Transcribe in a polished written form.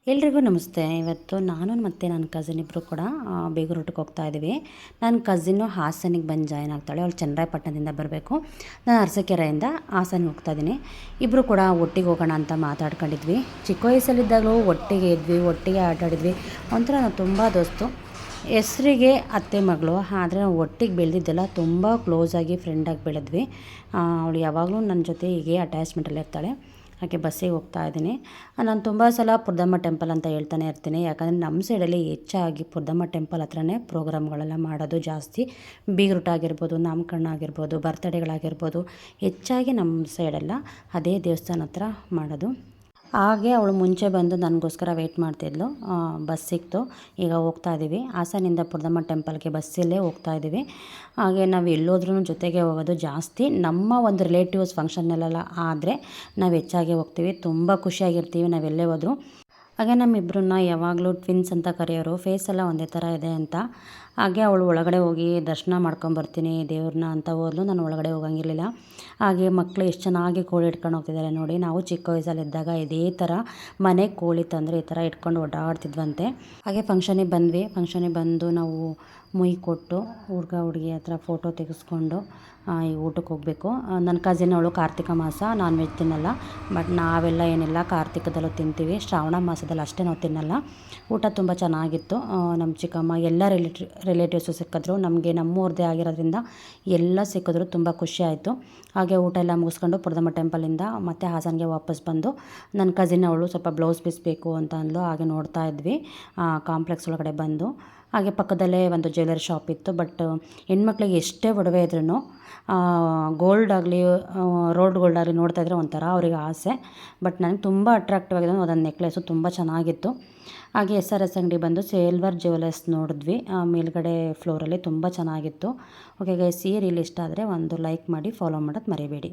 ಎಲ್ರಿಗೂ ನಮಸ್ತೆ. ಇವತ್ತು ನಾನು ಮತ್ತು ನನ್ನ ಕಸಿನ್ ಇಬ್ಬರು ಕೂಡ ಬೇಗೂರು ಹೋಗ್ತಾ ಇದ್ದೀವಿ. ನನ್ನ ಕಸಿನ್ನು ಹಾಸನಿಗೆ ಬಂದು ಜಾಯ್ನ್ ಆಗ್ತಾಳೆ. ಅವಳು ಚನ್ನರಾಯಪಟ್ಟಣದಿಂದ ಬರಬೇಕು. ನಾನು ಅರಸೀಕೆರೆಯಿಂದ ಹಾಸನಿಗೆ ಹೋಗ್ತಾ ಇದ್ದೀನಿ. ಇಬ್ಬರು ಕೂಡ ಒಟ್ಟಿಗೆ ಹೋಗೋಣ ಅಂತ ಮಾತಾಡ್ಕೊಂಡಿದ್ವಿ. ಚಿಕ್ಕ ವಯಸ್ಸಲ್ಲಿದ್ದಾಗಲೂ ಒಟ್ಟಿಗೆ ಇದ್ವಿ, ಒಟ್ಟಿಗೆ ಆಟಾಡಿದ್ವಿ. ಒಂಥರ ನಾವು ತುಂಬ ದೋಸ್ತು. ಹೆಸರಿಗೆ ಅತ್ತೆ ಮಗಳು, ಆದರೆ ನಾವು ಒಟ್ಟಿಗೆ ಬೆಳೆದಿದ್ದೆಲ್ಲ ತುಂಬ ಕ್ಲೋಸಾಗಿ ಫ್ರೆಂಡಾಗಿ ಬೆಳೆದ್ವಿ. ಅವಳು ಯಾವಾಗಲೂ ನನ್ನ ಜೊತೆ ಹೀಗೆ ಅಟ್ಯಾಚ್ಮೆಂಟಲ್ಲಿ ಇರ್ತಾಳೆ. ಹಾಗೆ ಬಸ್ಸಿಗೆ ಹೋಗ್ತಾ ಇದ್ದೀನಿ. ನಾನು ತುಂಬ ಸಲ ಪುರದಮ್ಮ ಟೆಂಪಲ್ ಅಂತ ಹೇಳ್ತಾನೆ ಇರ್ತೀನಿ. ಯಾಕಂದರೆ ನಮ್ಮ ಸೈಡಲ್ಲಿ ಹೆಚ್ಚಾಗಿ ಪುರದಮ್ಮ ಟೆಂಪಲ್ ಹತ್ರನೇ ಪ್ರೋಗ್ರಾಮ್ಗಳೆಲ್ಲ ಮಾಡೋದು ಜಾಸ್ತಿ. ಬೀಗ್ರೂಟ ಆಗಿರ್ಬೋದು, ನಾಮಕರಣ ಆಗಿರ್ಬೋದು, ಬರ್ತಡೇಗಳಾಗಿರ್ಬೋದು, ಹೆಚ್ಚಾಗಿ ನಮ್ಮ ಸೈಡೆಲ್ಲ ಅದೇ ದೇವಸ್ಥಾನ ಹತ್ರ ಮಾಡೋದು. ಹಾಗೆ ಅವಳು ಮುಂಚೆ ಬಂದು ನನಗೋಸ್ಕರ ವೆಯ್ಟ್ ಮಾಡ್ತಿದ್ಲು. ಬಸ್ ಸಿಕ್ತು. ಈಗ ಹೋಗ್ತಾ ಇದ್ದೀವಿ. ಹಾಸನಿಂದ ಪುರದಮ್ಮ ಟೆಂಪಲ್ಗೆ ಬಸ್ಸಲ್ಲೇ ಹೋಗ್ತಾ ಇದ್ದೀವಿ. ಹಾಗೆ ನಾವು ಎಲ್ಲೋದ್ರೂ ಜೊತೆಗೆ ಹೋಗೋದು ಜಾಸ್ತಿ. ನಮ್ಮ ಒಂದು ರಿಲೇಟಿವ್ಸ್ ಫಂಕ್ಷನ್ನಲ್ಲೆಲ್ಲ ಆದರೆ ನಾವು ಹೆಚ್ಚಾಗಿ ಹೋಗ್ತೀವಿ. ತುಂಬ ಖುಷಿಯಾಗಿರ್ತೀವಿ ನಾವೆಲ್ಲೇ ಹೋದರೂ. ಹಾಗೆ ನಮ್ಮಿಬ್ಬರನ್ನ ಯಾವಾಗಲೂ ಟ್ವಿನ್ಸ್ ಅಂತ ಕರೆಯೋರು. ಫೇಸೆಲ್ಲ ಒಂದೇ ಥರ ಇದೆ ಅಂತ. ಹಾಗೆ ಅವಳು ಒಳಗಡೆ ಹೋಗಿ ದರ್ಶನ ಮಾಡ್ಕೊಂಬರ್ತೀನಿ ದೇವ್ರನ್ನ ಅಂತ ಹೋದ್ಲು. ನಾನು ಒಳಗಡೆ ಹೋಗಂಗಿರಲಿಲ್ಲ. ಹಾಗೆ ಮಕ್ಕಳು ಎಷ್ಟು ಚೆನ್ನಾಗಿ ಕೋಳಿ ಇಟ್ಕೊಂಡು ಹೋಗ್ತಿದ್ದಾರೆ ನೋಡಿ. ನಾವು ಚಿಕ್ಕ ವಯಸ್ಸಲ್ಲಿದ್ದಾಗ ಇದೇ ಥರ ಮನೆಗೆ ಕೋಳಿ ತಂದರೆ ಈ ಥರ ಇಟ್ಕೊಂಡು ಓಡಾಡ್ತಿದ್ವಂತೆ. ಹಾಗೆ ಫಂಕ್ಷನಿಗೆ ಬಂದ್ವಿ. ಫಂಕ್ಷನಿಗೆ ಬಂದು ನಾವು ಮುಯಿ ಕೊಟ್ಟು ಹುಡುಗ ಹುಡುಗಿ ಹತ್ರ ಫೋಟೋ ತೆಗೆಸ್ಕೊಂಡು ಈಗ ಊಟಕ್ಕೆ ಹೋಗಬೇಕು. ನನ್ನ ಕಸಿನ್ ಅವಳು ಕಾರ್ತಿಕ ಮಾಸ ನಾನ್ ವೆಜ್ ತಿನ್ನಲ್ಲ. ಬಟ್ ನಾವೆಲ್ಲ ಏನಿಲ್ಲ, ಕಾರ್ತಿಕದಲ್ಲೂ ತಿಂತೀವಿ, ಶ್ರಾವಣ ಮಾಸದಲ್ಲಿ ಅಷ್ಟೇ ನಾವು ತಿನ್ನಲ್ಲ. ಊಟ ತುಂಬ ಚೆನ್ನಾಗಿತ್ತು. ನಮ್ಮ ಚಿಕ್ಕಮ್ಮ ಎಲ್ಲ ರಿಲೇಟಿವ್ಸು ಸಿಕ್ಕಿದ್ರು. ನಮಗೆ ನಮ್ಮೂರದೇ ಆಗಿರೋದ್ರಿಂದ ಎಲ್ಲ ಸಿಕ್ಕಿದ್ರು. ತುಂಬ ಖುಷಿ ಆಯಿತು. ಹಾಗೆ ಊಟ ಎಲ್ಲ ಮುಗಿಸ್ಕೊಂಡು ಪುರದಮ್ಮ ಟೆಂಪಲಿಂದ ಮತ್ತೆ ಹಾಸನಿಗೆ ವಾಪಸ್ ಬಂದು ನನ್ನ ಕಸಿನ್ ಅವಳು ಸ್ವಲ್ಪ ಬ್ಲೌಸ್ ಪೀಸ್ ಬೇಕು ಅಂತ ಅಂದ್ಲು. ಹಾಗೆ ನೋಡ್ತಾ ಇದ್ವಿ ಕಾಂಪ್ಲೆಕ್ಸ್ ಒಳಗಡೆ ಬಂದು. ಹಾಗೆ ಪಕ್ಕದಲ್ಲೇ ಒಂದು ಜ್ಯುವೆಲರಿ ಶಾಪ್ ಇತ್ತು. ಬಟ್ ಹೆಣ್ಮಕ್ಳಿಗೆ ಎಷ್ಟೇ ಒಡವೆ ಇದ್ರೂ ಗೋಲ್ಡ್ ಆಗಲಿ ರೋಲ್ಡ್ ಗೋಲ್ಡ್ ಆಗಲಿ ನೋಡ್ತಾ ಇದ್ರೆ ಒಂಥರ ಅವರಿಗೆ ಆಸೆ. ಬಟ್ ನನಗೆ ತುಂಬ ಅಟ್ರಾಕ್ಟಿವ್ ಆಗಿದೆ. ಅದೊಂದು ನೆಕ್ಲೆಸು ತುಂಬ ಚೆನ್ನಾಗಿತ್ತು. ಹಾಗೆ SRS ಅಂಗಡಿ ಬಂದು ಸಿಲ್ವರ್ ಜ್ಯುವೆಲರ್ಸ್ ನೋಡಿದ್ವಿ. ಮೇಲ್ಗಡೆ ಫ್ಲೋರಲ್ಲಿ ತುಂಬ ಚೆನ್ನಾಗಿತ್ತು. ಓಕೆ ಗೈಸ್, ಈ ರೀಲ್ ಇಷ್ಟ ಆದರೆ ಒಂದು ಲೈಕ್ ಮಾಡಿ, ಫಾಲೋ ಮಾಡೋದು ಮರಿಬೇಡಿ.